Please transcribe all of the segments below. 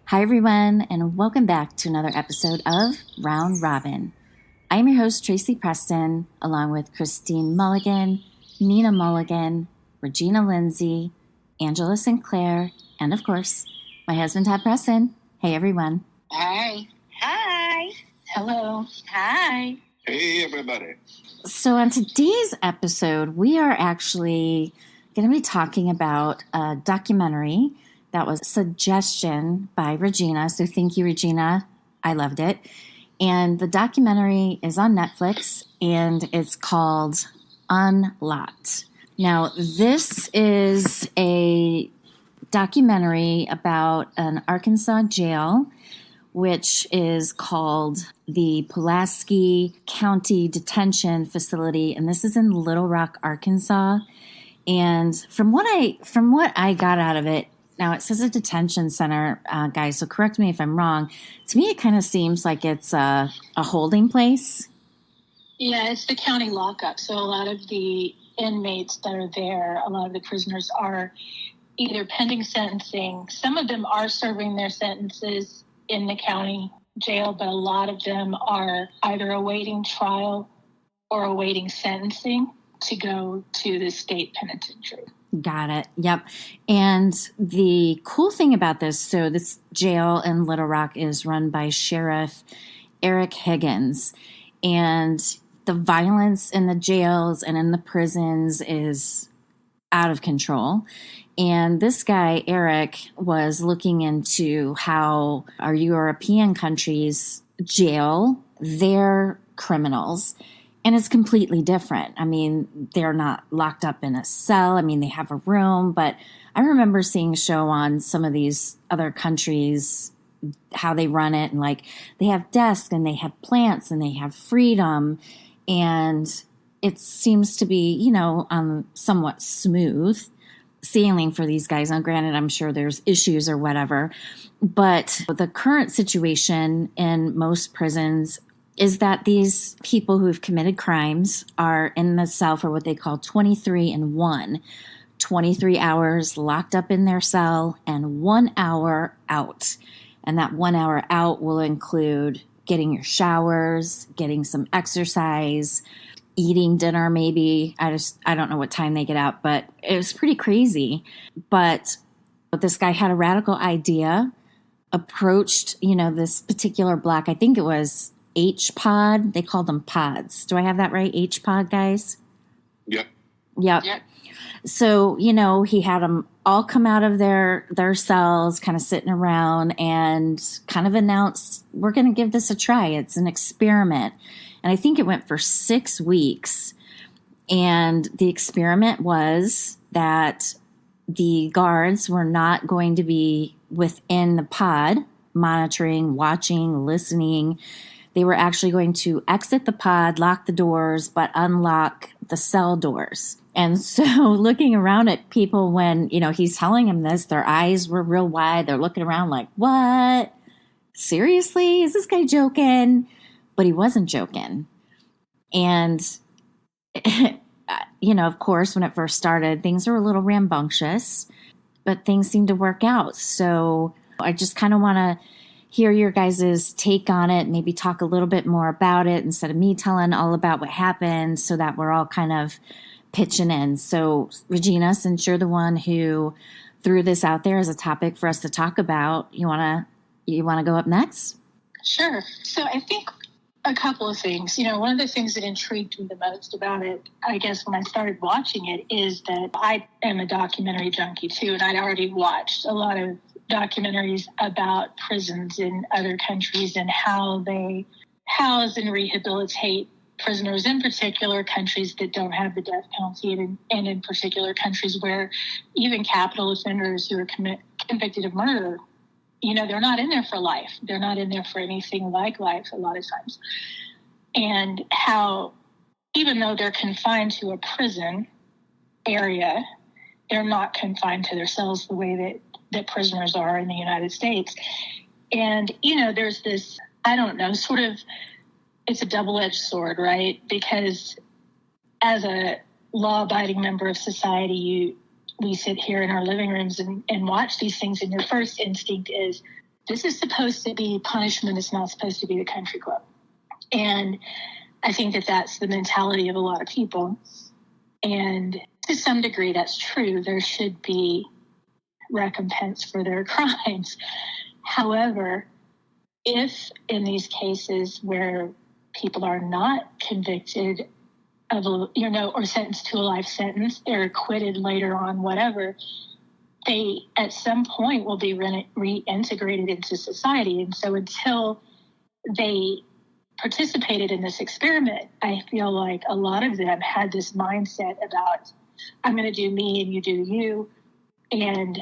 Hi, everyone, and welcome back to another episode of Round Robin. I'm your host, Tracy Preston, along with Christine Mulligan, Nina Mulligan, Regina Lindsay, Angela Sinclair, and of course, my husband, Todd Preston. Hey, everyone. Hi. Hi. Hello. Hi. Hey, everybody. So on today's episode, we are actually going to be talking about a documentary that was a suggestion by Regina. So thank you, Regina. I loved it. And the documentary is on Netflix, and it's called Unlocked. Now, this is a documentary about an Arkansas jail, which is called the Pulaski County Detention Facility, and this is in Little Rock, Arkansas. And from what I got out of it, now it says a detention center, guys, so correct me if I'm wrong. To me, it kind of seems like it's a holding place. Yeah, it's the county lockup. So a lot of the inmates that are there, a lot of the prisoners are either pending sentencing. Some of them are serving their sentences in the county jail, but a lot of them are either awaiting trial or awaiting sentencing to go to the state penitentiary. Got it. Yep. And the cool thing about this, so this jail in Little Rock is run by Sheriff Eric Higgins. And the violence in the jails and in the prisons is out of control. And this guy, Eric, was looking into how our European countries jail their criminals. And it's completely different. I mean, they're not locked up in a cell. I mean, they have a room. But I remember seeing a show on some of these other countries, how they run it. And like they have desks and they have plants and they have freedom. And it seems to be, somewhat smooth sailing for these guys. Now, granted, I'm sure there's issues or whatever. But the current situation in most prisons is that these people who've committed crimes are in the cell for what they call 23 and 1. 23 hours locked up in their cell and 1 hour out. And that 1 hour out will include getting your showers, getting some exercise, eating dinner maybe. I don't know what time they get out, but it was pretty crazy. But this guy had a radical idea, approached, this particular block. I think it was H-Pod. They called them pods. Do I have that right? H-Pod, guys? Yep. Yep. So, he had them all come out of their cells, kind of sitting around and kind of announced, we're going to give this a try. It's an experiment. And I think it went for 6 weeks. And the experiment was that the guards were not going to be within the pod, monitoring, watching, listening. They were actually going to exit the pod, lock the doors, but unlock the cell doors. And so looking around at people when, he's telling them this, their eyes were real wide. They're looking around like, what? Seriously? Is this guy joking? But he wasn't joking. And, of course, when it first started, things were a little rambunctious, but things seemed to work out. So I just kind of want to hear your guys' take on it, maybe talk a little bit more about it instead of me telling all about what happened so that we're all kind of pitching in. So, Regina, since you're the one who threw this out there as a topic for us to talk about, you wanna go up next? Sure. So I think a couple of things. One of the things that intrigued me the most about it, I guess, when I started watching it, is that I am a documentary junkie too, and I'd already watched a lot of documentaries about prisons in other countries and how they house and rehabilitate prisoners, in particular countries that don't have the death penalty, and in particular countries where even capital offenders who are convicted of murder, they're not in there for life. They're not in there for anything like life a lot of times. And how, even though they're confined to a prison area, they're not confined to their cells the way that prisoners are in the United States. And, there's this, sort of, it's a double-edged sword, right? Because as a law-abiding member of society, we sit here in our living rooms and watch these things, and your first instinct is, this is supposed to be punishment. It's not supposed to be the country club. And I think that that's the mentality of a lot of people. And to some degree, that's true. There should be recompense for their crimes. However, if in these cases where people are not convicted of, or sentenced to a life sentence, they're acquitted later on, whatever, they at some point will be reintegrated into society. And so until they participated in this experiment, I feel like a lot of them had this mindset about, I'm going to do me and you do you. And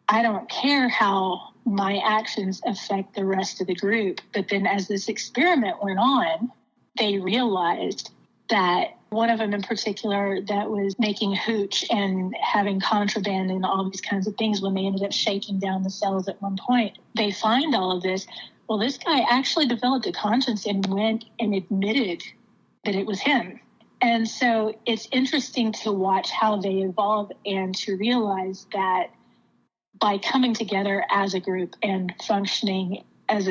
I don't care how my actions affect the rest of the group. But then as this experiment went on, they realized that one of them in particular that was making hooch and having contraband and all these kinds of things, when they ended up shaking down the cells at one point, they find all of this. Well, this guy actually developed a conscience and went and admitted that it was him. And so it's interesting to watch how they evolve and to realize that by coming together as a group and functioning as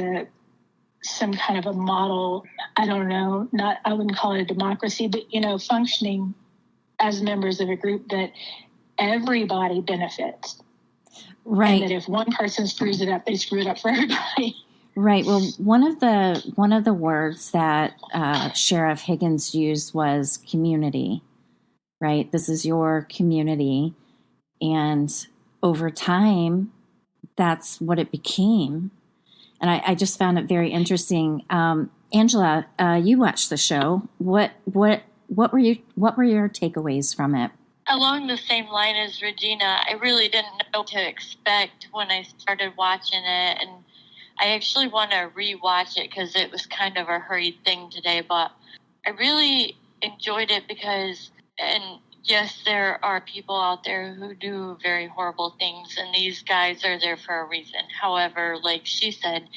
some kind of a model, I don't know, I wouldn't call it a democracy, but, functioning as members of a group, that everybody benefits. Right. And that if one person screws it up, they screw it up for everybody. Right. Well, one of the words that Sheriff Higgins used was community. Right. This is your community, and over time, that's what it became. And I just found it very interesting. Angela, you watched the show. What were your takeaways from it? Along the same line as Regina, I really didn't know what to expect when I started watching it, and I actually want to rewatch it because it was kind of a hurried thing today, but I really enjoyed it because, and yes, there are people out there who do very horrible things, and these guys are there for a reason. However, like she said,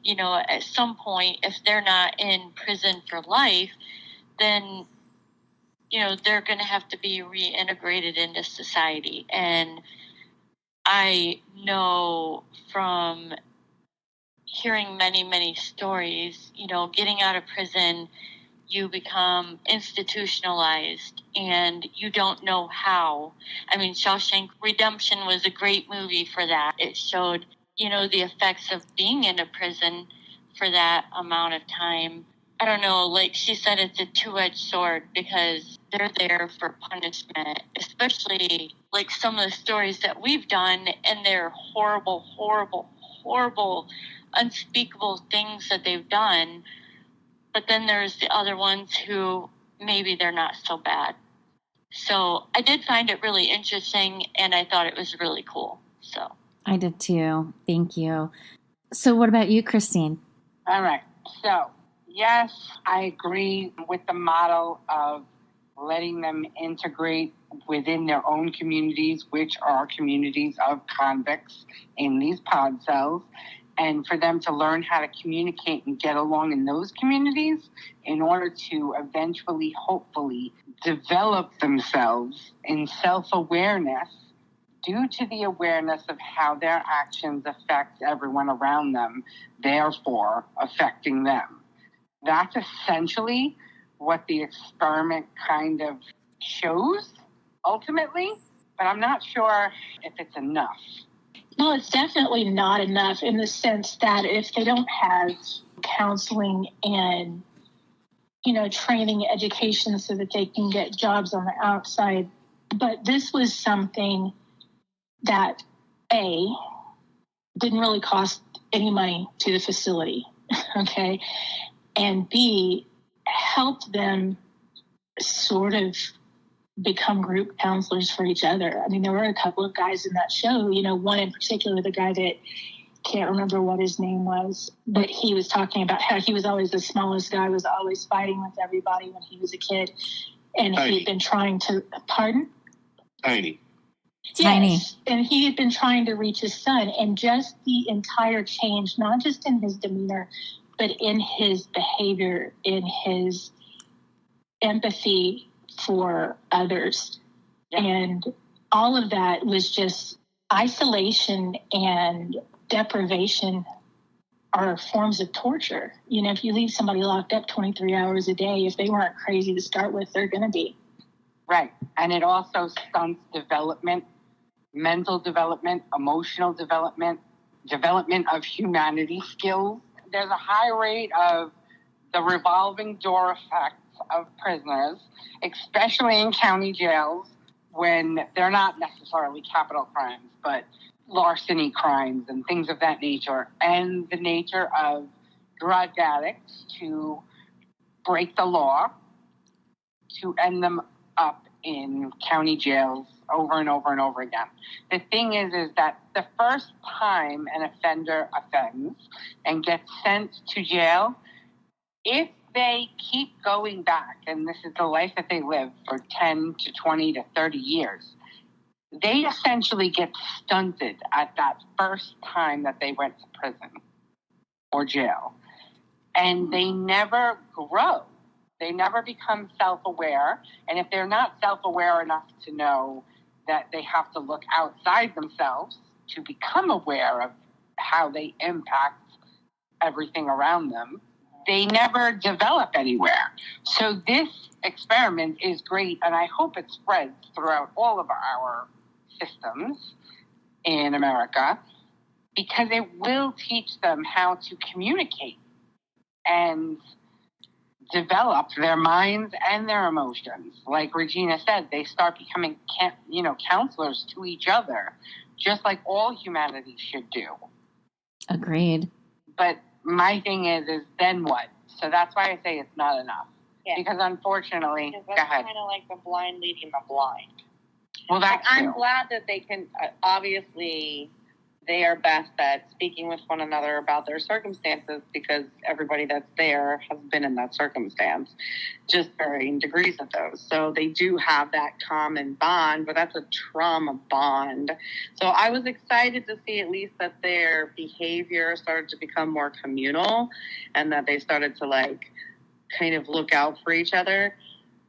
at some point, if they're not in prison for life, then, they're going to have to be reintegrated into society. And I know from hearing many, many stories, getting out of prison, you become institutionalized and you don't know how. I mean, Shawshank Redemption was a great movie for that. It showed, the effects of being in a prison for that amount of time. I don't know, like she said, it's a two-edged sword because they're there for punishment, especially like some of the stories that we've done, and they're horrible, horrible, horrible, unspeakable things that they've done. But then there's the other ones who maybe they're not so bad. So I did find it really interesting, and I thought it was really cool. So I did too. Thank you. So what about you, Christine? All right. So, yes, I agree with the model of letting them integrate within their own communities, which are communities of convicts in these pod cells, and for them to learn how to communicate and get along in those communities in order to eventually, hopefully, develop themselves in self-awareness due to the awareness of how their actions affect everyone around them, therefore affecting them. That's essentially what the experiment kind of shows, ultimately, but I'm not sure if it's enough. Well, it's definitely not enough in the sense that if they don't have counseling and, training, education so that they can get jobs on the outside. But this was something that, A, didn't really cost any money to the facility, okay? And B, helped them sort of become group counselors for each other. I mean, there were a couple of guys in that show, one in particular, the guy that can't remember what his name was, but he was talking about how he was always the smallest guy, was always fighting with everybody when he was a kid. And he had been trying to, pardon? Tiny. Yes, and he had been trying to reach his son, and just the entire change, not just in his demeanor, but in his behavior, in his empathy for others. Yeah. And all of that was just isolation and deprivation are forms of torture. You know, if you leave somebody locked up 23 hours a day, if they weren't crazy to start with, they're going to be. Right. And it also stunts development, mental development, emotional development, development of humanity skills. There's a high rate of the revolving door effects of prisoners, especially in county jails when they're not necessarily capital crimes, but larceny crimes and things of that nature, and the nature of drug addicts to break the law, to end them up in county jails over and over and over again. The thing is that the first time an offender offends and gets sent to jail, if they keep going back, and this is the life that they live for 10 to 20 to 30 years, they essentially get stunted at that first time that they went to prison or jail. And they never grow. They never become self-aware. And if they're not self-aware enough to know that they have to look outside themselves to become aware of how they impact everything around them, they never develop anywhere. So this experiment is great, and I hope it spreads throughout all of our systems in America, because it will teach them how to communicate and develop their minds and their emotions. Like Regina said, they start becoming, counselors to each other, just like all humanity should do. Agreed. But my thing is then what? So that's why I say it's not enough. Yeah. Because unfortunately, Because go that's ahead. kind of like the blind leading the blind. Well, that's I'm true. glad that they can, obviously, they are best at speaking with one another about their circumstances, because everybody that's there has been in that circumstance, just varying degrees of those. So they do have that common bond, but that's a trauma bond. So I was excited to see at least that their behavior started to become more communal, and that they started to kind of look out for each other.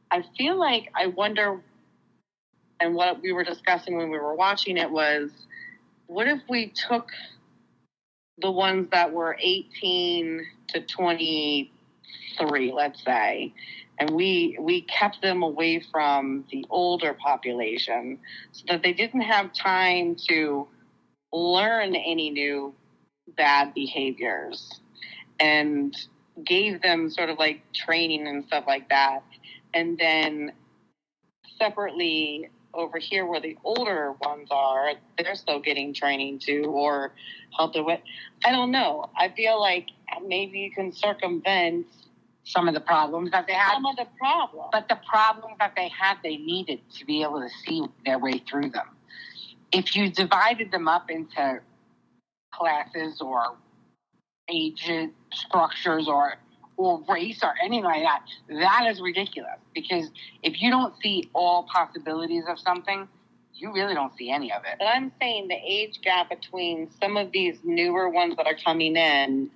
I feel like, I wonder, and what we were discussing when we were watching it was, what if we took the ones that were 18 to 23, let's say, and we kept them away from the older population so that they didn't have time to learn any new bad behaviors, and gave them sort of like training and stuff like that. And then separately over here where the older ones are, they're still getting training too, or help with. I don't know. I feel like maybe you can circumvent some of the problems that they had. Some of the problems. But the problems that they had, they needed to be able to see their way through them. If you divided them up into classes or age structures or race or anything like that, that is ridiculous. Because if you don't see all possibilities of something, you really don't see any of it. But I'm saying the age gap between some of these newer ones that are coming in,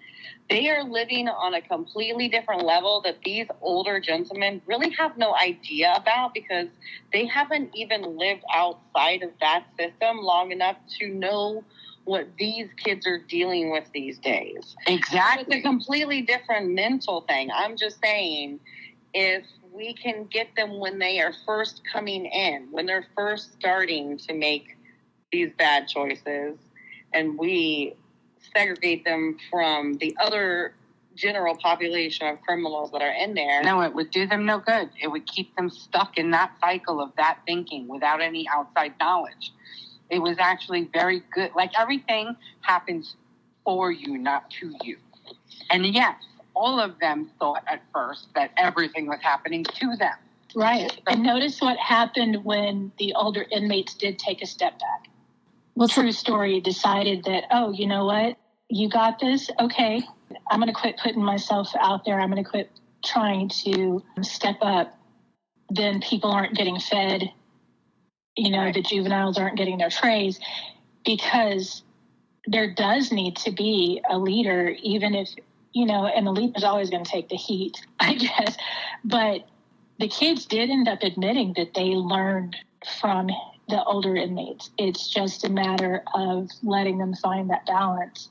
they are living on a completely different level that these older gentlemen really have no idea about, because they haven't even lived outside of that system long enough to know what these kids are dealing with these days. Exactly. It's a completely different mental thing. I'm just saying, if we can get them when they are first coming in, when they're first starting to make these bad choices, and we segregate them from the other general population of criminals that are in there. No, it would do them no good. It would keep them stuck in that cycle of that thinking without any outside knowledge. It was actually very good. Like, everything happens for you, not to you. And yes, all of them thought at first that everything was happening to them. Right. And notice what happened when the older inmates did take a step back. Well, True story, decided that, oh, you know what? You got this? Okay. I'm going to quit putting myself out there. I'm going to quit trying to step up. Then people aren't getting fed. Right. The juveniles aren't getting their trays, because there does need to be a leader, even if, and the leader's always going to take the heat, I guess. But the kids did end up admitting that they learned from the older inmates. It's just a matter of letting them find that balance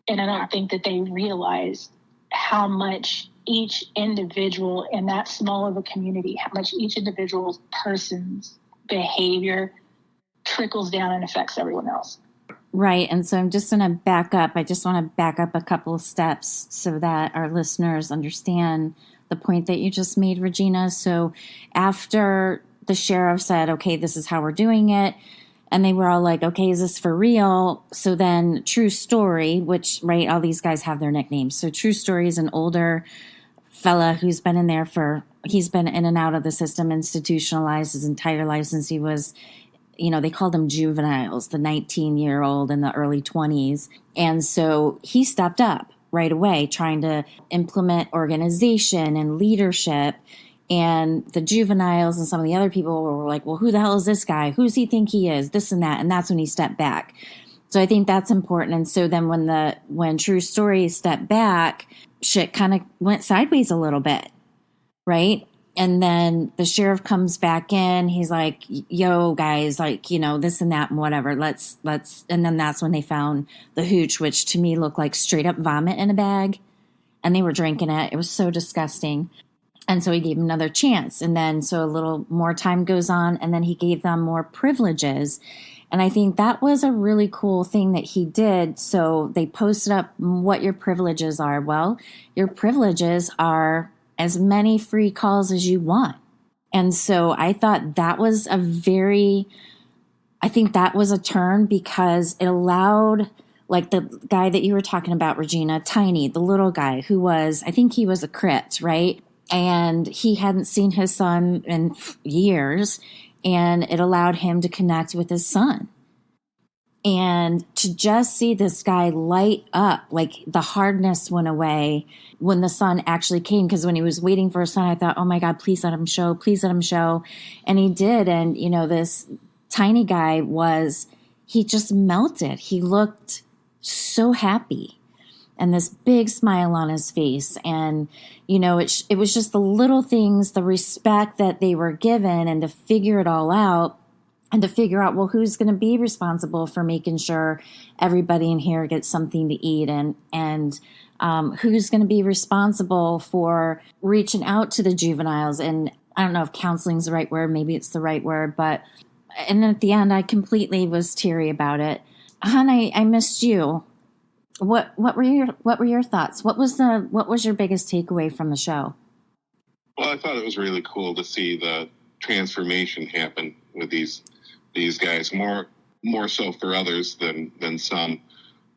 And I don't think that they realized how much each individual in that small of a community, how much each individual person's behavior trickles down and affects everyone else. Right. And so I'm just going to back up. I just want to back up a couple of steps so that our listeners understand the point that you just made, Regina. So after the sheriff said, okay, this is how we're doing it, and they were all like, okay, is this for real? So then True Story, which, right, all these guys have their nicknames. So True Story is an older fella who's been in there he's been in and out of the system, institutionalized his entire life since he was, they called them juveniles, the 19-year-old in the early 20s. And so he stepped up right away, trying to implement organization and leadership. And the juveniles and some of the other people were like, well, who the hell is this guy? Who does he think he is? This and that. And that's when he stepped back. So I think that's important. And so then when True Story stepped back, shit kind of went sideways a little bit, right? And then the sheriff comes back in. He's like, yo, guys, like, this and that and whatever. Let's. And then that's when they found the hooch, which to me looked like straight up vomit in a bag. And they were drinking it. It was so disgusting. And so he gave them another chance. And then so a little more time goes on, and then he gave them more privileges. And I think that was a really cool thing that he did. So they posted up what your privileges are. Well, your privileges are as many free calls as you want. And so I thought that was a turn, because it allowed, like the guy that you were talking about, Regina, Tiny, the little guy who I think he was a Crit, right? And he hadn't seen his son in years, and it allowed him to connect with his son. And to just see this guy light up, like the hardness went away when the son actually came. Because when he was waiting for his son, I thought, oh my God, please let him show, please let him show. And he did. And, this Tiny guy he just melted. He looked so happy. And this big smile on his face. And, it was just the little things, the respect that they were given, and to figure it all out, and to figure out, well, who's going to be responsible for making sure everybody in here gets something to eat, and who's going to be responsible for reaching out to the juveniles. And I don't know if counseling's the right word, maybe it's the right word, and then at the end, I completely was teary about it. Hon, I missed you. What were your thoughts? What was your biggest takeaway from the show? Well, I thought it was really cool to see the transformation happen with these guys. More so for others than some.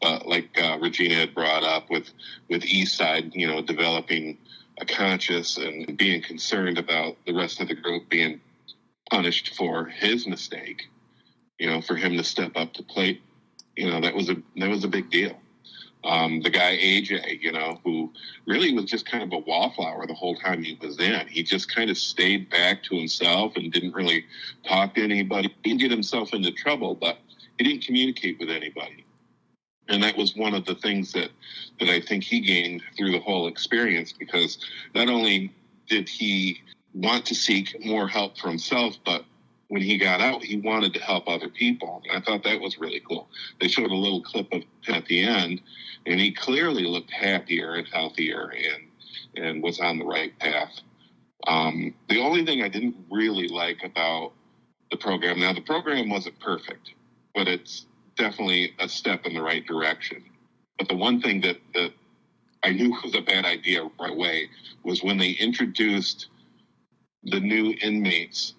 Like Regina had brought up with Eastside, developing a conscience and being concerned about the rest of the group being punished for his mistake. For him to step up to plate, that was a big deal. The guy AJ, who really was just kind of a wallflower the whole time he was in. He just kind of stayed back to himself and didn't really talk to anybody. He didn't get himself into trouble, but he didn't communicate with anybody. And that was one of the things that I think he gained through the whole experience, because not only did he want to seek more help for himself, but when he got out, he wanted to help other people. And I thought that was really cool. They showed a little clip of him at the end, and he clearly looked happier and healthier and was on the right path. The only thing I didn't really like about the program, now the program wasn't perfect, but it's definitely a step in the right direction. But the one thing that I knew was a bad idea right away was when they introduced the new inmates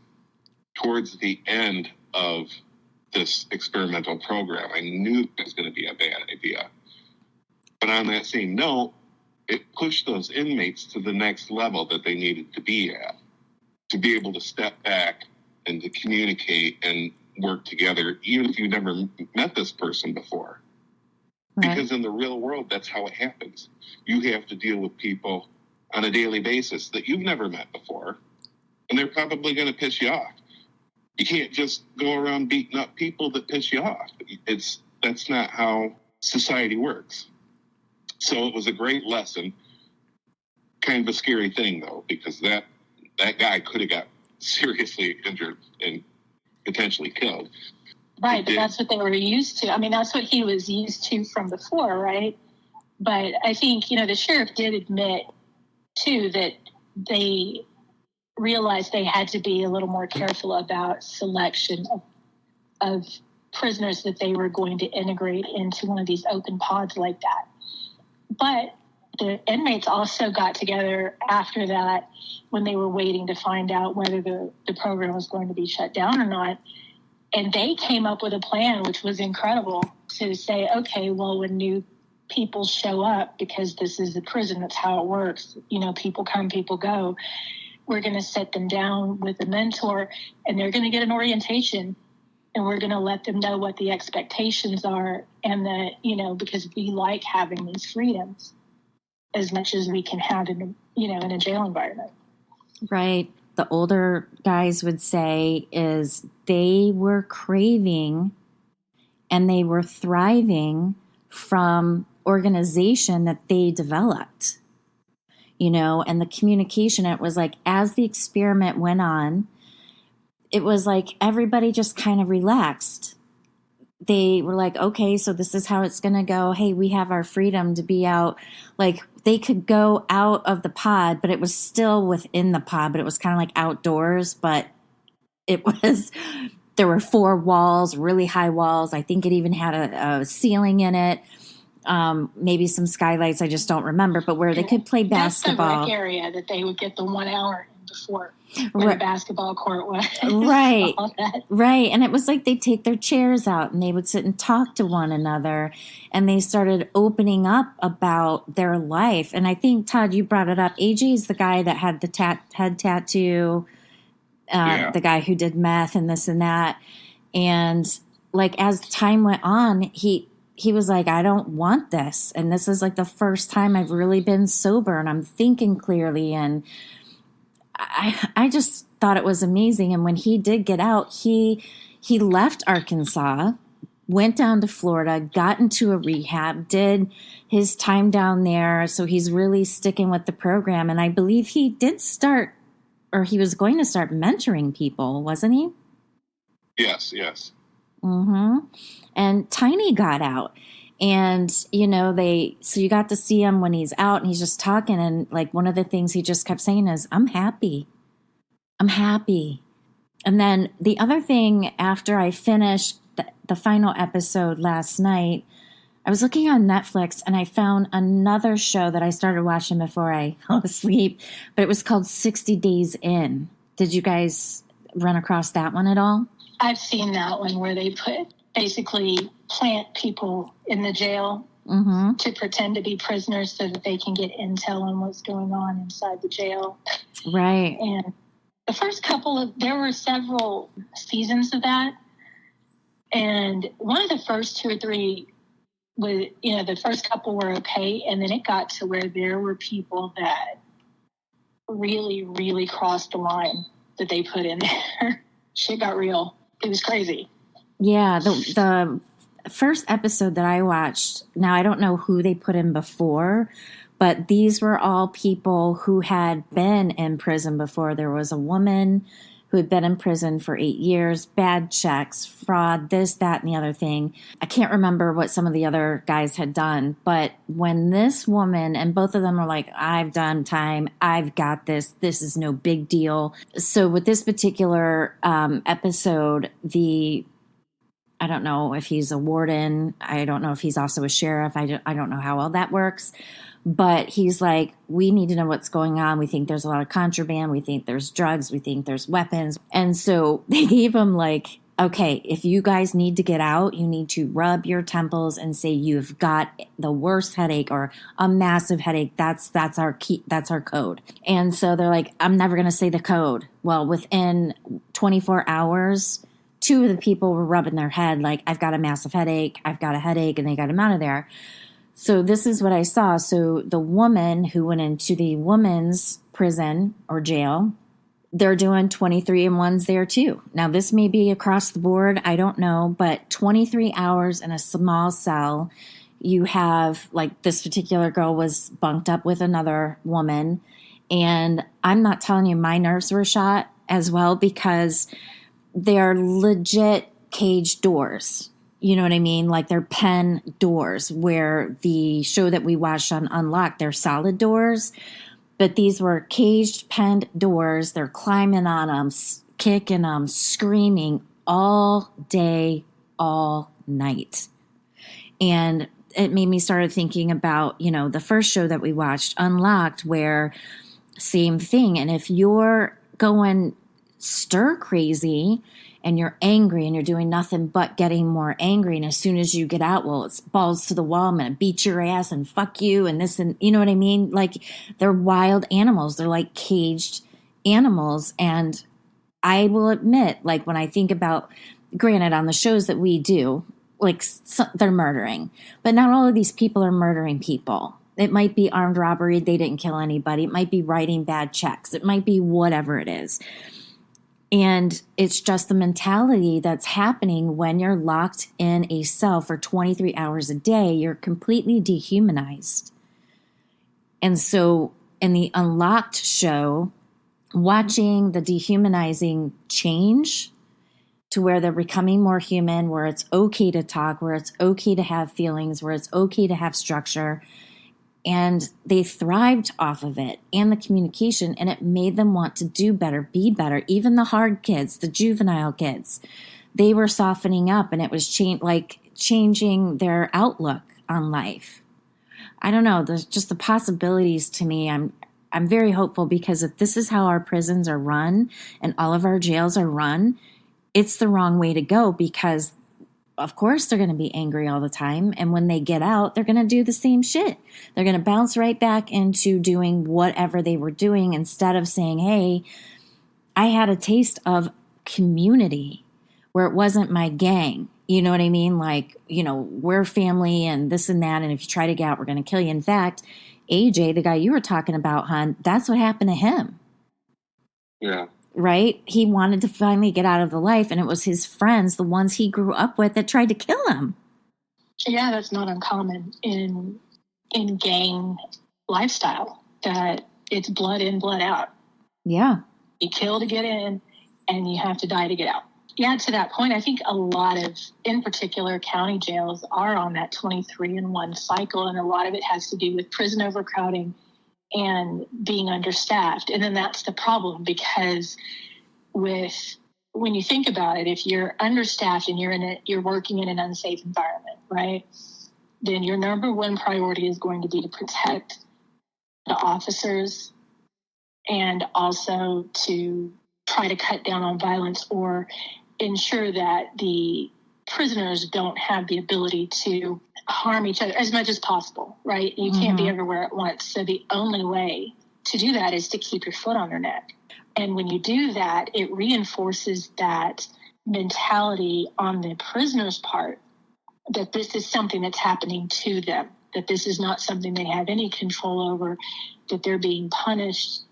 towards the end of this experimental program. I knew it was going to be a bad idea. But on that same note, it pushed those inmates to the next level that they needed to be at, to be able to step back and to communicate and work together, even if you never met this person before. Right. Because in the real world, that's how it happens. You have to deal with people on a daily basis that you've never met before, and they're probably going to piss you off. You can't just go around beating up people that piss you off. That's not how society works. So it was a great lesson. Kind of a scary thing, though, because that guy could have got seriously injured and potentially killed. Right, but that's what they were used to. I mean, that's what he was used to from before, right? But I think, the sheriff did admit, too, that they realized they had to be a little more careful about selection of prisoners that they were going to integrate into one of these open pods like that. But the inmates also got together after that when they were waiting to find out whether the program was going to be shut down or not. And they came up with a plan, which was incredible, to say, okay, well, when new people show up, because this is a prison, that's how it works. People come, people go. We're going to sit them down with a mentor, and they're going to get an orientation, and we're going to let them know what the expectations are, and that, because we like having these freedoms as much as we can have in a jail environment. Right. The older guys would say is they were craving and they were thriving from organization that they developed, and the communication. It was like, as the experiment went on, it was like everybody just kind of relaxed. They were like, okay, so this is how it's going to go. Hey, we have our freedom to be out. Like, they could go out of the pod, but it was still within the pod, but it was kind of like outdoors, but there were 4 walls, really high walls. I think it even had a ceiling in it. Maybe some skylights, I just don't remember, but where they could play basketball. That's the rec area that they would get the 1 hour before where the basketball court was. Right. Right. And it was like they'd take their chairs out and they would sit and talk to one another, and they started opening up about their life. And I think, Todd, you brought it up. AJ is the guy that had the head tattoo, the guy who did meth and this and that. And like, as time went on, he was like, I don't want this. And this is like the first time I've really been sober and I'm thinking clearly. And I just thought it was amazing. And when he did get out, he left Arkansas, went down to Florida, got into a rehab, did his time down there. So he's really sticking with the program. And I believe he did start, or he was going to start mentoring people, wasn't he? Yes. Mm-hmm. And Tiny got out. And, so you got to see him when he's out and he's just talking. And like, one of the things he just kept saying is, I'm happy. And then the other thing, after I finished the final episode last night, I was looking on Netflix and I found another show that I started watching before I fell asleep, but it was called 60 Days In. Did you guys run across that one at all? I've seen that one where they basically plant people in the jail to pretend to be prisoners so that they can get intel on what's going on inside the jail. Right. And the first there were several seasons of that. And one of the first 2 or 3 was, the first couple were okay. And then it got to where there were people that really, really crossed the line that they put in there. Shit got real. It was crazy. Yeah, the first episode that I watched, now I don't know who they put in before, but these were all people who had been in prison before. There was a woman who had been in prison for 8 years, bad checks, fraud, this, that, and the other thing. I can't remember what some of the other guys had done, but when this woman, and both of them were like, I've done time, I've got this is no big deal. So with this particular episode, I don't know if he's a warden. I don't know if he's also a sheriff. I don't know how all that works. But he's like, we need to know what's going on. We think there's a lot of contraband. We think there's drugs. We think there's weapons. And so they gave him like, okay, if you guys need to get out, you need to rub your temples and say you've got the worst headache or a massive headache. That's our key. That's our code. And so they're like, I'm never going to say the code. Well, within 24 hours, 2 of the people were rubbing their head like, I've got a massive headache. I've got a headache. And they got him out of there. So this is what I saw. So the woman who went into the women's prison or jail, they're doing 23-and-1s there too. Now this may be across the board. I don't know, but 23 hours in a small cell. You have, like, this particular girl was bunked up with another woman. And I'm not telling you, my nerves were shot as well, because they're legit cage doors. You know what I mean? Like they're pen doors, where the show that we watched on Unlocked, they're solid doors, but these were caged penned doors. They're climbing on them, kicking them, screaming all day, all night. And it made me start thinking about, the first show that we watched, Unlocked, where same thing. And if you're going stir crazy and you're angry and you're doing nothing but getting more angry, and as soon as you get out, well, it's balls to the wall, I'm going to beat your ass and fuck you and this, and you know what I mean? Like, they're wild animals. They're like caged animals. And I will admit, like, when I think about, granted, on the shows that we do, like, they're murdering, but not all of these people are murdering people. It might be armed robbery. They didn't kill anybody. It might be writing bad checks. It might be whatever it is. And it's just the mentality that's happening when you're locked in a cell for 23 hours a day. You're completely dehumanized. And so in the Unlocked show, watching the dehumanizing change to where they're becoming more human, where it's okay to talk, where it's okay to have feelings, where it's okay to have structure. And they thrived off of it and the communication, and it made them want to do better, be better. Even the hard kids, the juvenile kids, they were softening up, and it was changing their outlook on life. I don't know. There's just the possibilities to me. I'm very hopeful, because if this is how our prisons are run and all of our jails are run, it's the wrong way to go, because of course they're going to be angry all the time. And when they get out, they're going to do the same shit. They're going to bounce right back into doing whatever they were doing, instead of saying, hey, I had a taste of community where it wasn't my gang. You know what I mean? Like, we're family and this and that. And if you try to get out, we're going to kill you. In fact, AJ, the guy you were talking about, hon, that's what happened to him. Yeah. Right? He wanted to finally get out of the life, and it was his friends, the ones he grew up with, that tried to kill him. Yeah, that's not uncommon in gang lifestyle, that it's blood in, blood out. Yeah. You kill to get in, and you have to die to get out. Yeah, to that point, I think a lot of, in particular, county jails are on that 23-in-1 cycle, and a lot of it has to do with prison overcrowding and being understaffed. And then that's the problem, because when you think about it, if you're understaffed and you're working in an unsafe environment, right, then your number one priority is going to be to protect the officers, and also to try to cut down on violence, or ensure that the prisoners don't have the ability to harm each other as much as possible, right? You can't be everywhere at once. So the only way to do that is to keep your foot on their neck. And when you do that, it reinforces that mentality on the prisoner's part, that this is something that's happening to them, that this is not something they have any control over, that they're being punished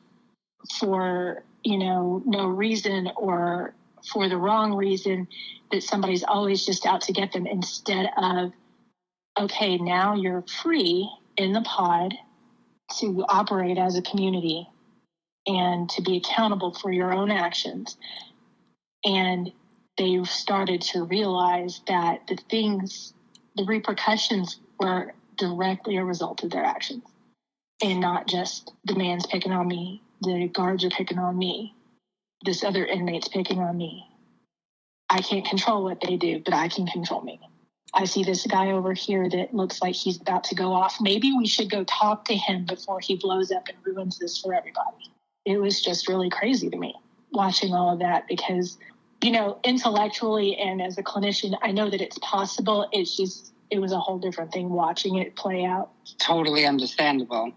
for, no reason, or for the wrong reason, that somebody's always just out to get them, instead of, okay, now you're free in the pod to operate as a community and to be accountable for your own actions. And they started to realize that the repercussions were directly a result of their actions, and not just the man's picking on me, the guards are picking on me, this other inmate's picking on me. I can't control what they do, but I can control me. I see this guy over here that looks like he's about to go off. Maybe we should go talk to him before he blows up and ruins this for everybody. It was just really crazy to me watching all of that, because, intellectually and as a clinician, I know that it's possible. It was a whole different thing watching it play out. Totally understandable.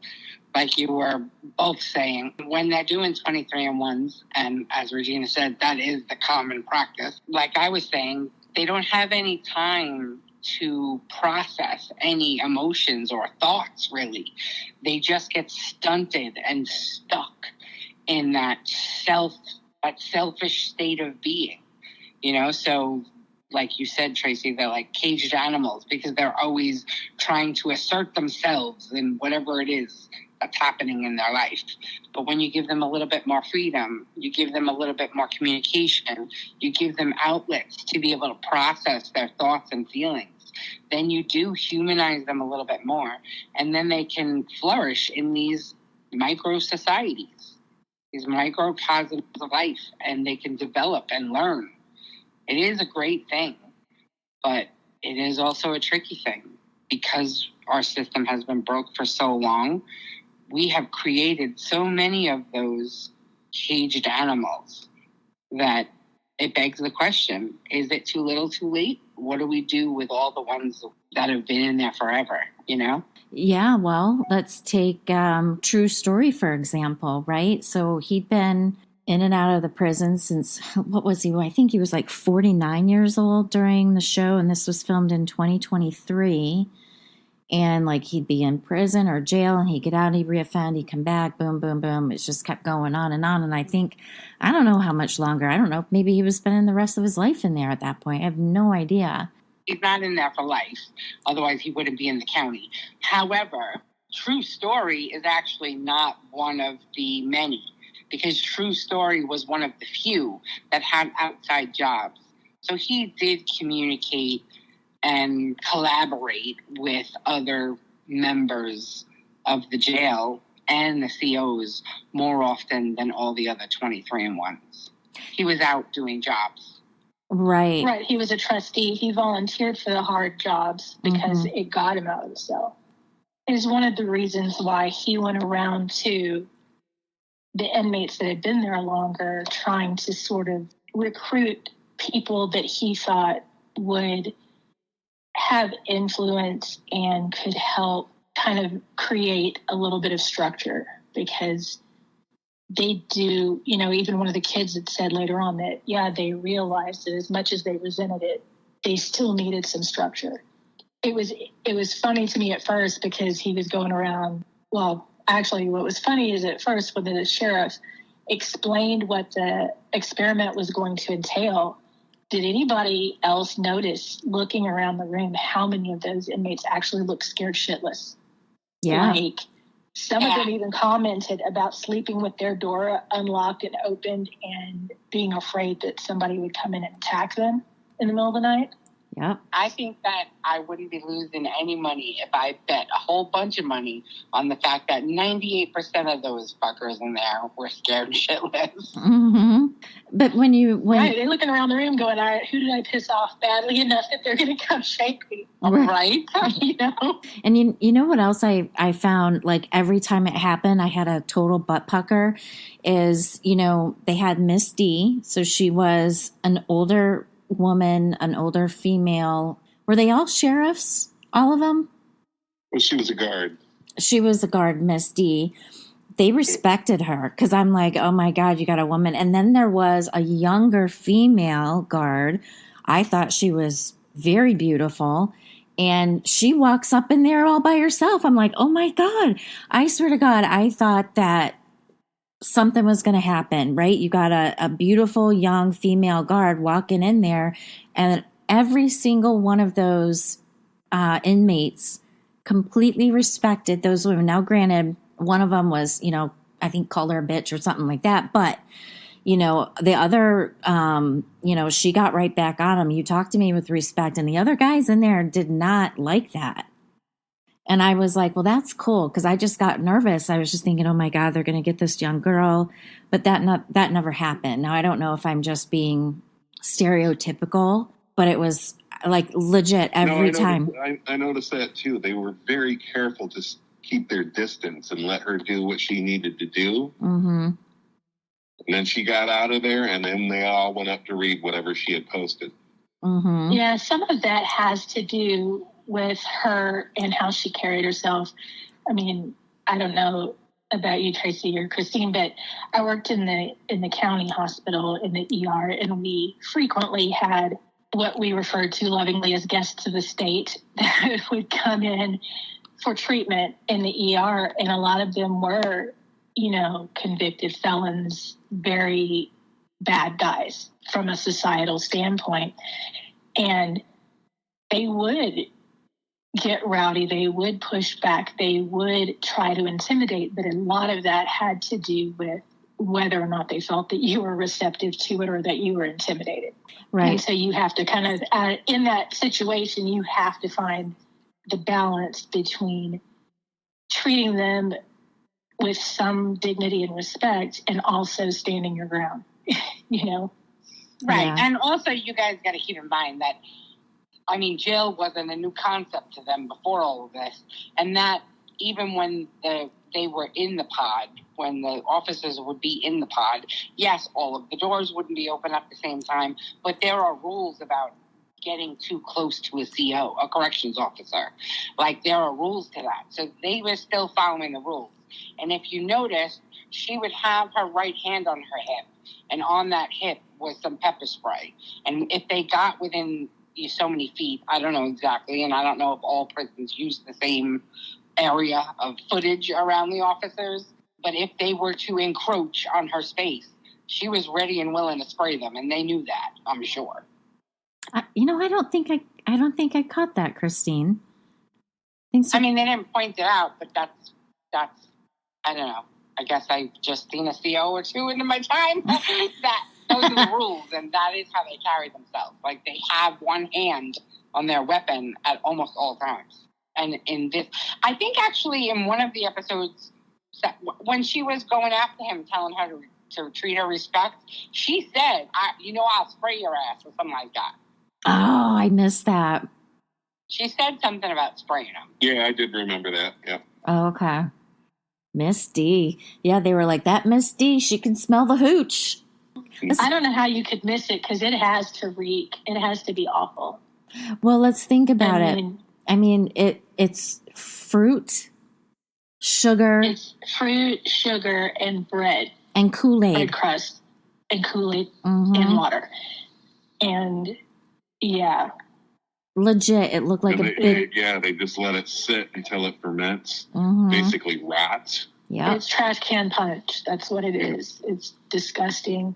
Like you were both saying, when they're doing 23-in-1s, and as Regina said, that is the common practice. Like I was saying, they don't have any time to process any emotions or thoughts, really. They just get stunted and stuck in that selfish state of being, So like you said, Tracy, they're like caged animals, because they're always trying to assert themselves in whatever it is that's happening in their life. But when you give them a little bit more freedom, you give them a little bit more communication, you give them outlets to be able to process their thoughts and feelings, then you do humanize them a little bit more. And then they can flourish in these micro societies, these microcosms of life, and they can develop and learn. It is a great thing, but it is also a tricky thing because our system has been broke for so long. We have created so many of those caged animals that it begs the question, is it too little too late? What do we do with all the ones that have been in there forever, you know? Yeah, well, let's take True Story, for example, right? So he'd been in and out of the prison since, what was he? I think he was like 49 years old during the show, and this was filmed in 2023. And like he'd be in prison or jail and he'd get out, he'd reoffend, he'd come back, boom, boom, boom. It just kept going on. And I think, I don't know how much longer. I don't know if maybe he was spending the rest of his life in there at that point. I have no idea. He's not in there for life. Otherwise, he wouldn't be in the county. However, True Story is actually not one of the many, because True Story was one of the few that had outside jobs. So he did communicate and collaborate with other members of the jail and the COs more often than all the other 23 and ones. He was out doing jobs. Right. Right. He was a trustee. He volunteered for the hard jobs because it got him out of the cell. It is one of the reasons why he went around to the inmates that had been there longer, trying to sort of recruit people that he thought would have influence and could help kind of create a little bit of structure, because they do, you know, even one of the kids had said later on that, yeah, they realized that as much as they resented it, they still needed some structure. It was funny to me at first because he was going around, well, actually what was funny is at first when the sheriff explained what the experiment was going to entail, did anybody else notice looking around the room how many of those inmates actually looked scared shitless? Yeah. Like some of them even commented about sleeping with their door unlocked and opened and being afraid that somebody would come in and attack them in the middle of the night. Yep. I think that I wouldn't be losing any money if I bet a whole bunch of money on the fact that 98% of those fuckers in there were scared shitless. Mm-hmm. But when right, they're looking around the room going, all right, who did I piss off badly enough that they're going to come shake me? Right? You know? And you know what else I found, like every time it happened, I had a total butt pucker, is, you know, they had Miss D. So she was an older woman, an older female. Were they all sheriffs? All of them? Well, she was a guard. She was a guard, Miss D. They respected her because I'm like, oh my God, you got a woman. And then there was a younger female guard. I thought she was very beautiful. And she walks up in there all by herself. I'm like, oh my God. I swear to God, I thought that something was going to happen, right? You got a beautiful young female guard walking in there, and every single one of those inmates completely respected those women. Now, granted, one of them was, you know, I think called her a bitch or something like that, but you know, the other, you know, she got right back on him. You talk to me with respect, and the other guys in there did not like that. And I was like, well, that's cool, because I just got nervous. I was just thinking, oh my God, they're going to get this young girl. But that never happened. Now, I don't know if I'm just being stereotypical, but it was like legit every time. I noticed that too. They were very careful to keep their distance and let her do what she needed to do. Mm-hmm. And then she got out of there, and then they all went up to read whatever she had posted. Mm-hmm. Yeah, some of that has to do with her and how she carried herself. I mean, I don't know about you, Tracy or Christine, but I worked in the county hospital in the ER, and we frequently had what we referred to lovingly as guests of the state that would come in for treatment in the ER, and a lot of them were, you know, convicted felons, very bad guys from a societal standpoint. And they would get rowdy. They would push back. They would try to intimidate. But a lot of that had to do with whether or not they felt that you were receptive to it or that you were intimidated. Right. And so you have to kind of, in that situation, you have to find the balance between treating them with some dignity and respect and also standing your ground, you know? Right. Yeah. And also you guys got to keep in mind that, I mean, jail wasn't a new concept to them before all of this. And that even when they were in the pod, when the officers would be in the pod, yes, all of the doors wouldn't be open at the same time, but there are rules about getting too close to a CO, a corrections officer. Like, there are rules to that. So they were still following the rules. And if you notice, she would have her right hand on her hip, and on that hip was some pepper spray. And if they got within so many feet, I don't know exactly, and I don't know if all prisons use the same area of footage around the officers, but if they were to encroach on her space, she was ready and willing to spray them, and they knew that, I'm sure. I don't think I caught that, Christine. I mean, they didn't point it out, but that's I don't know. I guess I just seen a CO or two into my time. Those are the rules, and that is how they carry themselves. Like, they have one hand on their weapon at almost all times. And in this, I think actually in one of the episodes, when she was going after him, telling her to treat her respect, she said, I'll spray your ass, or something like that. Oh, I missed that. She said something about spraying him. Yeah, I did remember that. Yeah. Oh, okay. Miss D. Yeah, they were like, that Miss D, she can smell the hooch. I don't know how you could miss it, because it has to reek. It has to be awful. Well, let's think about it. I mean, it's fruit, sugar. It's fruit, sugar, and bread. And Kool-Aid. Bread crust. And Kool-Aid and water. And, yeah. Legit, it looked like they just let it sit until it ferments, basically rots. Yeah, it's trash can punch. That's what it is. It's disgusting.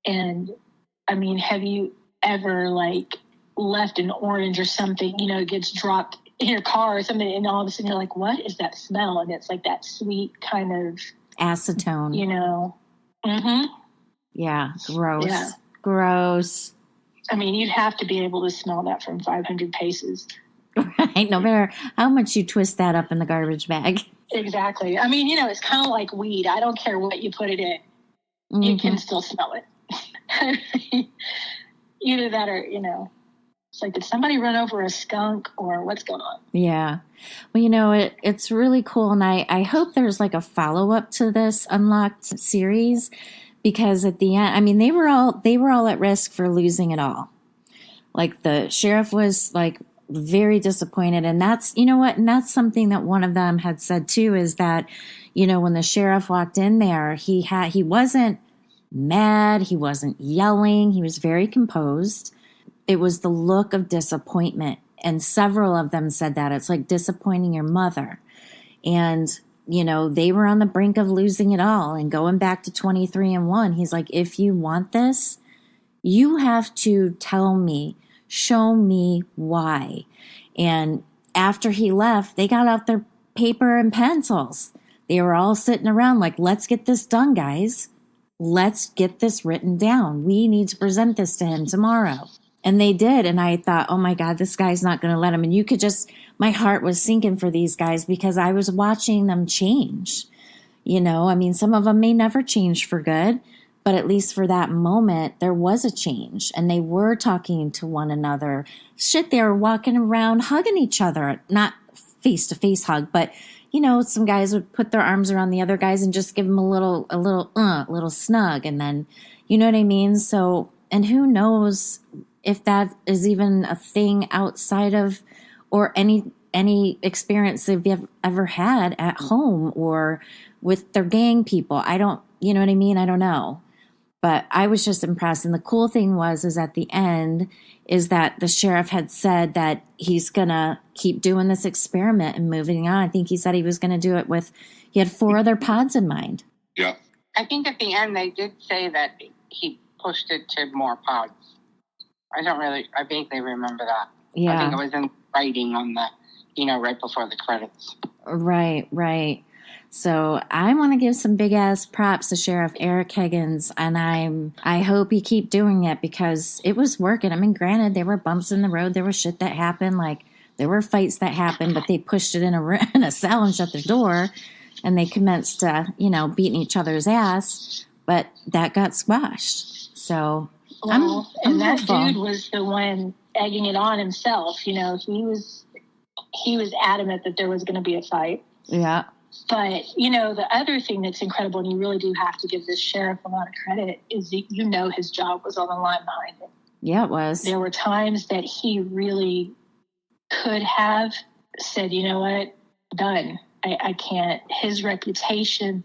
And I mean, have you ever left an orange or something, gets dropped in your car or something, and all of a sudden you're like, what is that smell? And it's like that sweet kind of acetone. Yeah, gross. Yeah. Gross. I mean, you'd have to be able to smell that from 500 paces. Right, no matter how much you twist that up in the garbage bag. Exactly. I mean, it's kind of like weed. I don't care what you put it in. You can still smell it. Either that or, it's like, did somebody run over a skunk or what's going on? Yeah. Well, it's really cool. And I hope there's a follow-up to this Unlocked series. Because at the end, I mean, they were all at risk for losing it all. Like, the sheriff was very disappointed, and that's, and that's something that one of them had said too, is that, when the sheriff walked in there, he wasn't mad, he wasn't yelling, he was very composed. It was the look of disappointment, and several of them said that it's like disappointing your mother, and they were on the brink of losing it all and going back to 23-1. He's like, if you want this, you have to tell me, show me why. And after he left, they got out their paper and pencils. They were all sitting around like, let's get this done, guys. Let's get this written down. We need to present this to him tomorrow. And they did. And I thought, oh my God, this guy's not going to let him. And you could my heart was sinking for these guys because I was watching them change. I mean, some of them may never change for good, but at least for that moment, there was a change. And they were talking to one another. They were walking around hugging each other, not face-to-face hug, but, some guys would put their arms around the other guys and just give them a little snug. And then, you know what I mean? So, and who knows if that is even a thing outside of, or any experience they've ever had at home or with their gang people. I don't, you know what I mean? I don't know. But I was just impressed. And the cool thing is at the end is that the sheriff had said that he's going to keep doing this experiment and moving on. I think he said he was going to do it he had 4 other pods in mind. Yeah. I think at the end they did say that he pushed it to more pods. I vaguely remember that. Yeah. I think it was in writing on the right before the credits. Right. So I want to give some big ass props to Sheriff Eric Higgins, and I hope he keep doing it because it was working. I mean, granted, there were bumps in the road, there was shit that happened, like there were fights that happened, but they pushed it in a cell and shut their door, and they commenced beating each other's ass, but that got squashed. So I'm that hopeful. dude was the one egging it on himself. He was adamant that there was going to be a fight. Yeah. But, the other thing that's incredible, and you really do have to give this sheriff a lot of credit, is that his job was on the line behind it. Yeah, it was. There were times that he really could have said, you know what, done. I can't. His reputation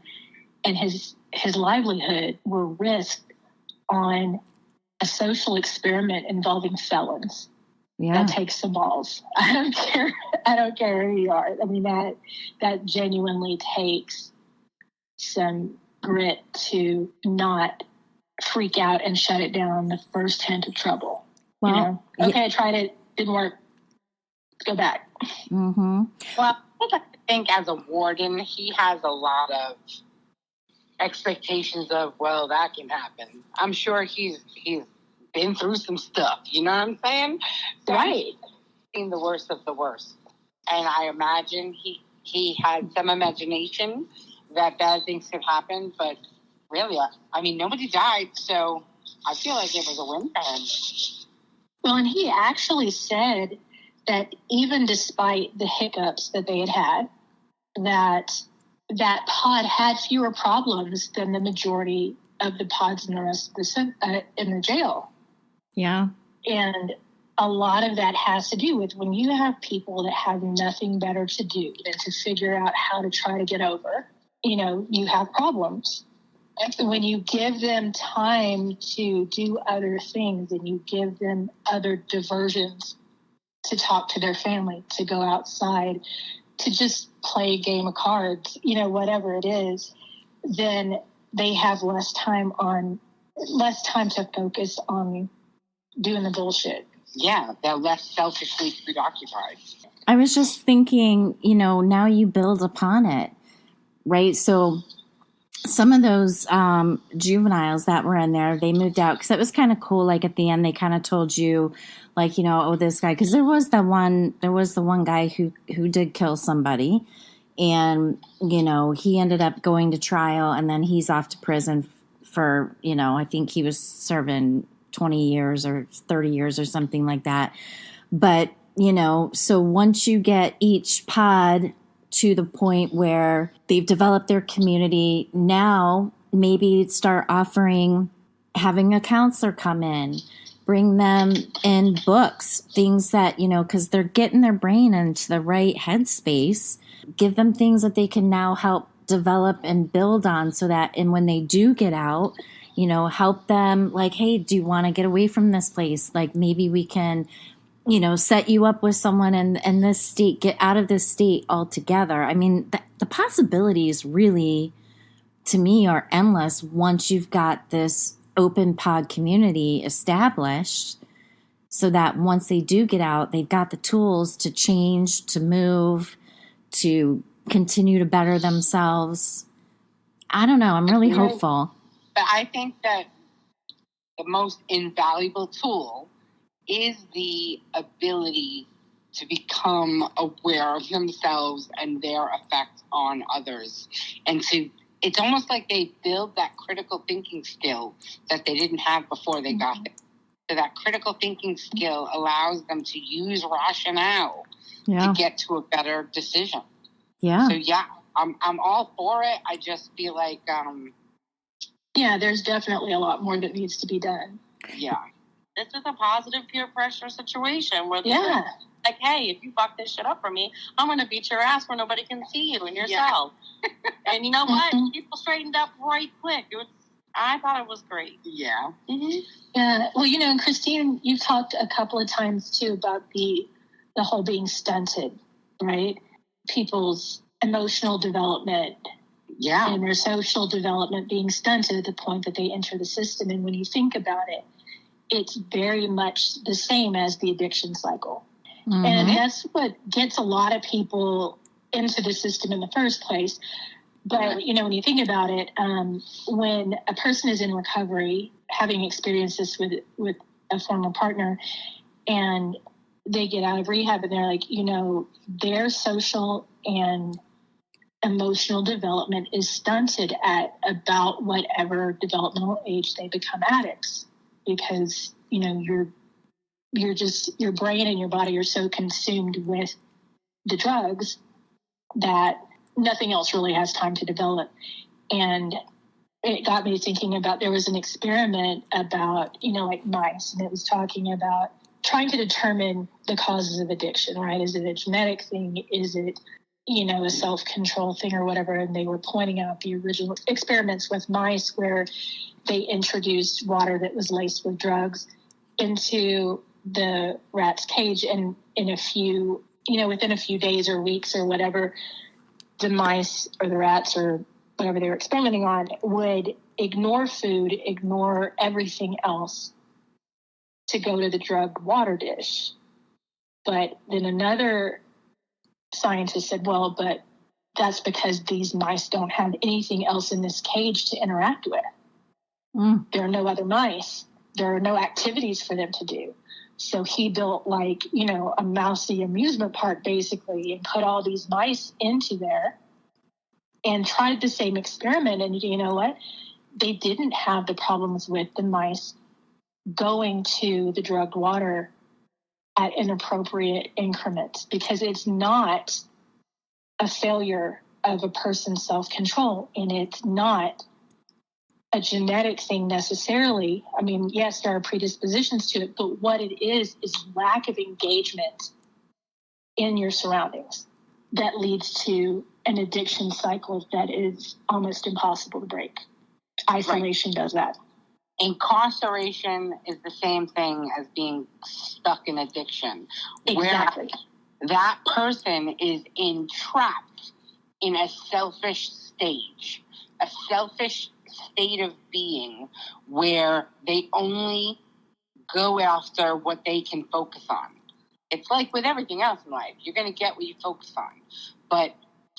and his livelihood were risked on a social experiment involving felons. Yeah. That takes some balls. I don't care who you are. I mean, that genuinely takes some grit to not freak out and shut it down on the first hint of trouble. Well, okay, I tried it, didn't work. Let's go back. Mm-hmm. Well, I think as a warden, he has a lot of expectations of, well, that can happen. I'm sure he's been through some stuff, you know what I'm saying? So right. He's seen the worst of the worst. And I imagine he had some imagination that bad things could happen, but really, I mean, nobody died, so I feel like it was a win for him. Well, and he actually said that even despite the hiccups that they had, that pod had fewer problems than the majority of the pods in the rest of in the jail. Yeah. And a lot of that has to do with when you have people that have nothing better to do than to figure out how to try to get over, you have problems. And when you give them time to do other things and you give them other diversions, to talk to their family, to go outside, to just play a game of cards, whatever it is, then they have less time to focus on doing the bullshit. Yeah, they're less selfishly preoccupied. I was just thinking, now you build upon it, right? So some of those juveniles that were in there, they moved out because it was kind of cool. Like at the end, they kind of told you, like, this guy, because there was the one guy who did kill somebody, and he ended up going to trial, and then he's off to prison for I think he was serving 20 years or 30 years or something like that. But so once you get each pod to the point where they've developed their community, now maybe start offering, having a counselor come in, bring them in books, things that, because they're getting their brain into the right headspace, give them things that they can now help develop and build on so that, and when they do get out, help them like, hey, do you want to get away from this place? Like maybe we can, set you up with someone in this state, get out of this state altogether. I mean, the possibilities really, to me, are endless once you've got this open pod community established, so that once they do get out, they've got the tools to change, to move, to continue to better themselves. I don't know. I'm really hopeful. But I think that the most invaluable tool is the ability to become aware of themselves and their effect on others. And it's almost like they build that critical thinking skill that they didn't have before they got there. So that critical thinking skill allows them to use rationale to get to a better decision. Yeah. So I'm all for it. I just feel like there's definitely a lot more that needs to be done. Yeah. This is a positive peer pressure situation where like, hey, if you fuck this shit up for me, I'm going to beat your ass where nobody can see you in your cell. And you know what? People straightened up right quick. I thought it was great. Yeah. Mm-hmm. Yeah. Well, and Christine, you've talked a couple of times too about the whole being stunted, right? People's emotional development. Yeah. And their social development being stunted at the point that they enter the system. And when you think about it, it's very much the same as the addiction cycle. And that's what gets a lot of people into the system in the first place. But, when you think about it, when a person is in recovery, having experienced this with a former partner, and they get out of rehab and they're like, their social and emotional development is stunted at about whatever developmental age they become addicts, because, your brain and your body are so consumed with the drugs that nothing else really has time to develop. And it got me thinking about, there was an experiment about, like mice, and it was talking about trying to determine the causes of addiction, right? Is it a genetic thing? Is it, a self-control thing or whatever? And they were pointing out the original experiments with mice where they introduced water that was laced with drugs into the rat's cage, and in a few, within a few days or weeks or whatever, the mice or the rats or whatever they were experimenting on would ignore food, ignore everything else to go to the drug water dish. But then another scientist said, well, but that's because these mice don't have anything else in this cage to interact with. There are no other mice. There are no activities for them to do. So he built a mousy amusement park basically, and put all these mice into there and tried the same experiment. And you know what? They didn't have the problems with the mice going to the drugged water at inappropriate increments, because it's not a failure of a person's self-control, and it's not a genetic thing necessarily. I mean, yes, there are predispositions to it, but what it is lack of engagement in your surroundings that leads to an addiction cycle that is almost impossible to break. Isolation does that. Incarceration is the same thing as being stuck in addiction. Exactly. Where that person is entrapped in a selfish state of being where they only go after what they can focus on. It's like with everything else in life. You're going to get what you focus on. But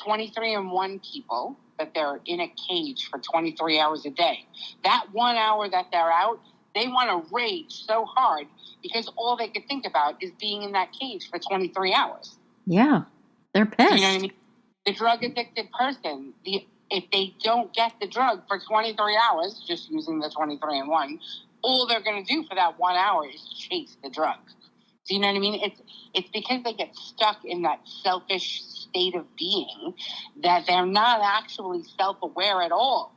23-and-1 people, that they're in a cage for 23 hours a day, that 1 hour that they're out, they want to rage so hard because all they could think about is being in that cage for 23 hours. Yeah, they're pissed. You know what I mean? The drug-addicted person, if they don't get the drug for 23 hours, just using the 23-and-1, all they're going to do for that 1 hour is chase the drug. Do you know what I mean? It's because they get stuck in that selfish state of being that they're not actually self-aware at all.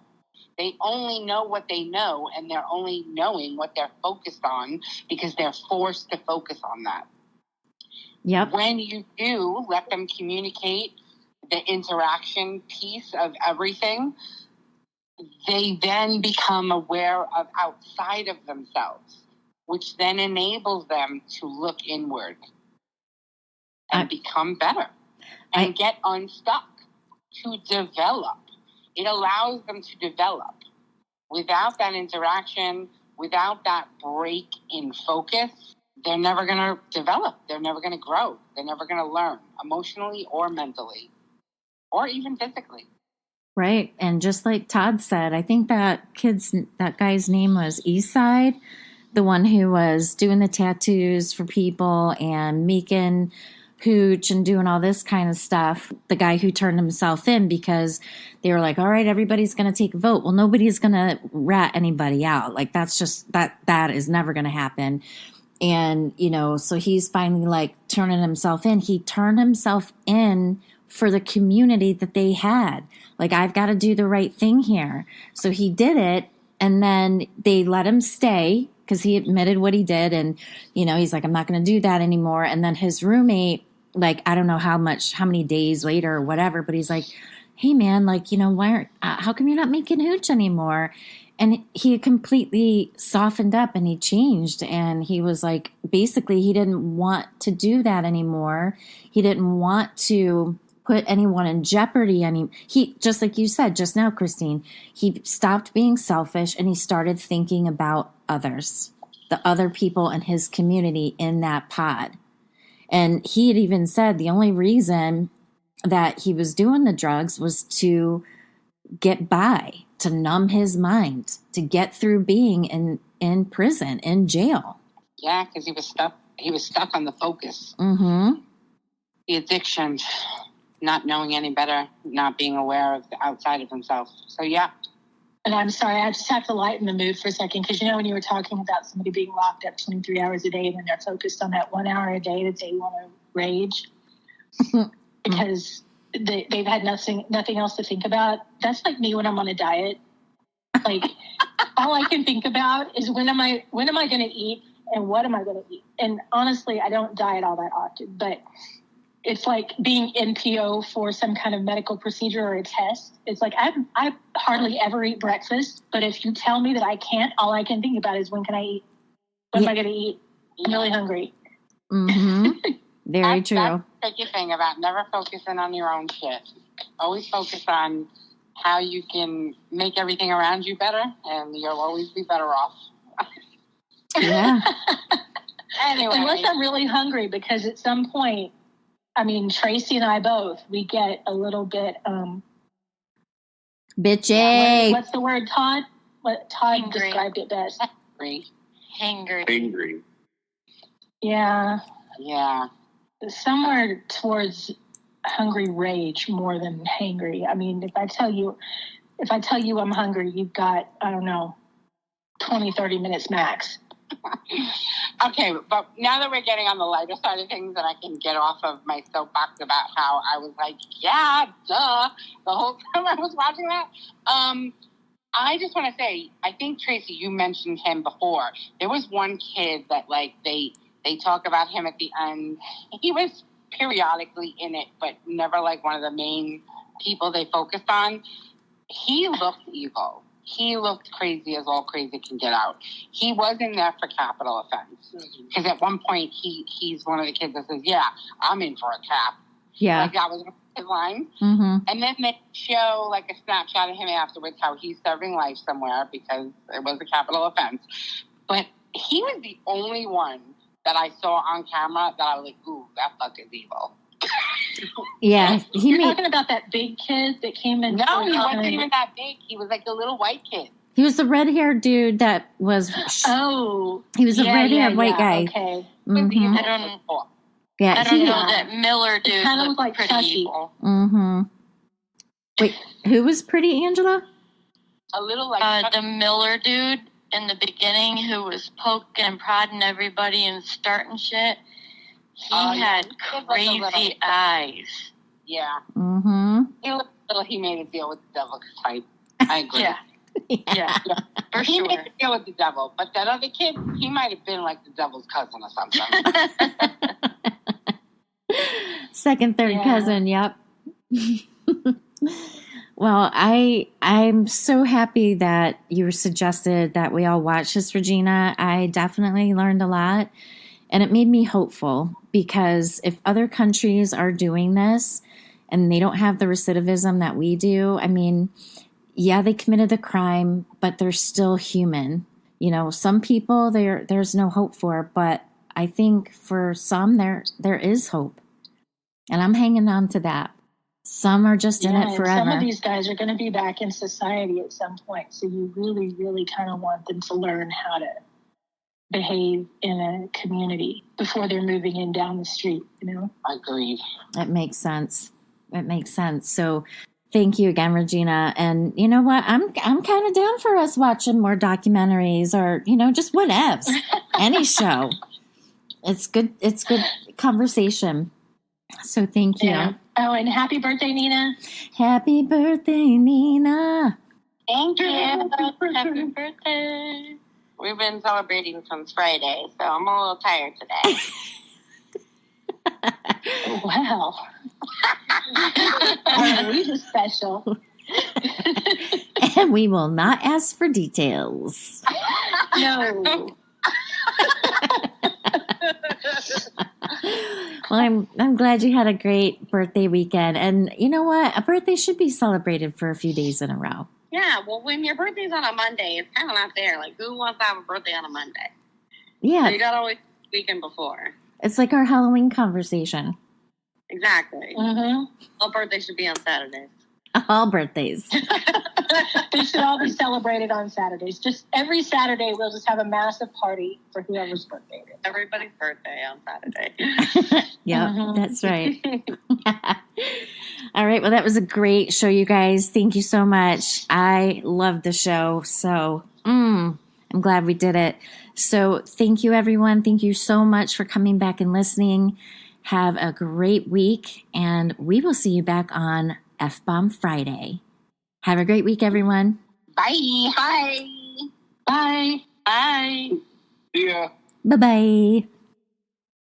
They only know what they know, and they're only knowing what they're focused on because they're forced to focus on that. Yep. When you do let them communicate the interaction piece of everything, they then become aware of outside of themselves, which then enables them to look inward and become better and get unstuck, to develop. It allows them to develop. Without that interaction, without that break in focus, they're never going to develop. They're never going to grow. They're never going to learn emotionally or mentally or even physically. Right. And just like Todd said, I think that guy's name was Eastside, the one who was doing the tattoos for people and making hooch and doing all this kind of stuff. The guy who turned himself in because they were like, all right, everybody's going to take a vote. Well, nobody's going to rat anybody out. Like, that's just, that is never going to happen. And, so he's finally turning himself in. He turned himself in for the community that they had. Like, I've got to do the right thing here. So he did it. And then they let him stay because he admitted what he did. And, he's like, I'm not going to do that anymore. And then his roommate, I don't know how many days later or whatever, but he's like, hey man, how come you're not making hooch anymore? And he completely softened up and he changed. And he was like, basically he didn't want to do that anymore. He didn't want to put anyone in jeopardy. He, just like you said just now, Christine, he stopped being selfish and he started thinking about others, the other people in his community in that pod. And he had even said the only reason that he was doing the drugs was to get by, to numb his mind, to get through being in prison, in jail. Yeah, because he was stuck. He was stuck on the focus. Mm-hmm. The addiction, not knowing any better, not being aware of the outside of himself. So, yeah. And I'm sorry, I just have to lighten the mood for a second, because when you were talking about somebody being locked up 23 hours a day and then they're focused on that 1 hour a day that they want to rage because they've had nothing else to think about. That's like me when I'm on a diet. Like, all I can think about is when am I going to eat and what am I going to eat? And honestly, I don't diet all that often, but it's like being NPO for some kind of medical procedure or a test. It's like I hardly ever eat breakfast, but if you tell me that I can't, all I can think about is when can I eat? What am I going to eat? I'm really hungry. Mm-hmm. Very true. That's the tricky thing about never focusing on your own shit. Always focus on how you can make everything around you better, and you'll always be better off. Yeah. Anyway. Unless I'm really hungry, because at some point, I mean, Tracy and I both, we get a little bit, bitchy. what's the word, Todd? Todd Hangry. described it best. Hangry. Yeah. Yeah. Somewhere towards hungry rage more than hangry. I mean, if I tell you I'm hungry, you've got, I don't know, 20, 30 minutes max. Okay, but now that we're getting on the lighter side of things and I can get off of my soapbox about how I was like, yeah, duh, the whole time I was watching that, I just want to say, I think, Tracy, you mentioned him before. There was one kid that, like, they talk about him at the end. He was periodically in it, but never, like, one of the main people they focused on. He looked evil. He looked crazy as all crazy can get out. He was in there for capital offense. Because at one point, he's one of the kids that says, yeah, I'm in for a cap. Yeah. Like, that was his line. Mm-hmm. And then they show, like, a snapshot of him afterwards, how he's serving life somewhere because it was a capital offense. But he was the only one that I saw on camera that I was like, ooh, that fuck is evil. Yeah. You're talking about that big kid that came in? No, he wasn't even that big. He was like a little white kid. He was the red-haired dude that was... Oh. He was a red-haired white guy. Okay. Mm-hmm. I don't know Yeah, that Miller dude kind of looked like pretty Chucky. evil. Mm-hmm. Wait, who was pretty, Angela? A little like The Miller dude in the beginning who was poking and prodding everybody and starting shit. He had crazy eyes. Yeah. Mm-hmm. He looked little. He made a deal with the devil type. I agree. Yeah, for He sure. made a deal with the devil, but that other kid, he might have been like the devil's cousin or something. Second, third cousin, yep. Well, I'm so happy that you suggested that we all watch this, Regina. I definitely learned a lot, and it made me hopeful, because if other countries are doing this and they don't have the recidivism that we do, I mean, yeah, they committed the crime, but they're still human. You know, some people there's no hope for, but I think for some there is hope. And I'm hanging on to that. Some are just in it forever. Some of these guys are going to be back in society at some point. So you really, really kind of want them to learn how to behave in a community before they're moving in down the street, you know? Agreed. It makes sense. So thank you again, Regina. And you know what? I'm kind of down for us watching more documentaries, or, you know, just whatevs. Any show. It's good conversation. So thank you. Yeah. Oh, and happy birthday, Nina. Happy birthday, Nina. Thank you. Happy birthday. We've been celebrating since Friday, so I'm a little tired today. Wow. We are special. And we will not ask for details. No. Well, I'm glad you had a great birthday weekend. And you know what? A birthday should be celebrated for a few days in a row. Yeah, well, when your birthday's on a Monday, it's kind of not there. Like, who wants to have a birthday on a Monday? Yeah. So you got to always weekend before. It's like our Halloween conversation. Exactly. Mm-hmm. All birthdays should be on Saturdays. All birthdays. They should all be celebrated on Saturdays. Just every Saturday, we'll just have a massive party for whoever's birthday it is. Everybody's birthday on Saturday. Yep, Mhm. that's right. All right. Well, that was a great show, you guys. Thank you so much. I love the show. So I'm glad we did it. So thank you, everyone. Thank you so much for coming back and listening. Have a great week, and we will see you back on F-Bomb Friday. Have a great week, everyone. Bye. Bye. Bye. Bye. Yeah. Bye-bye.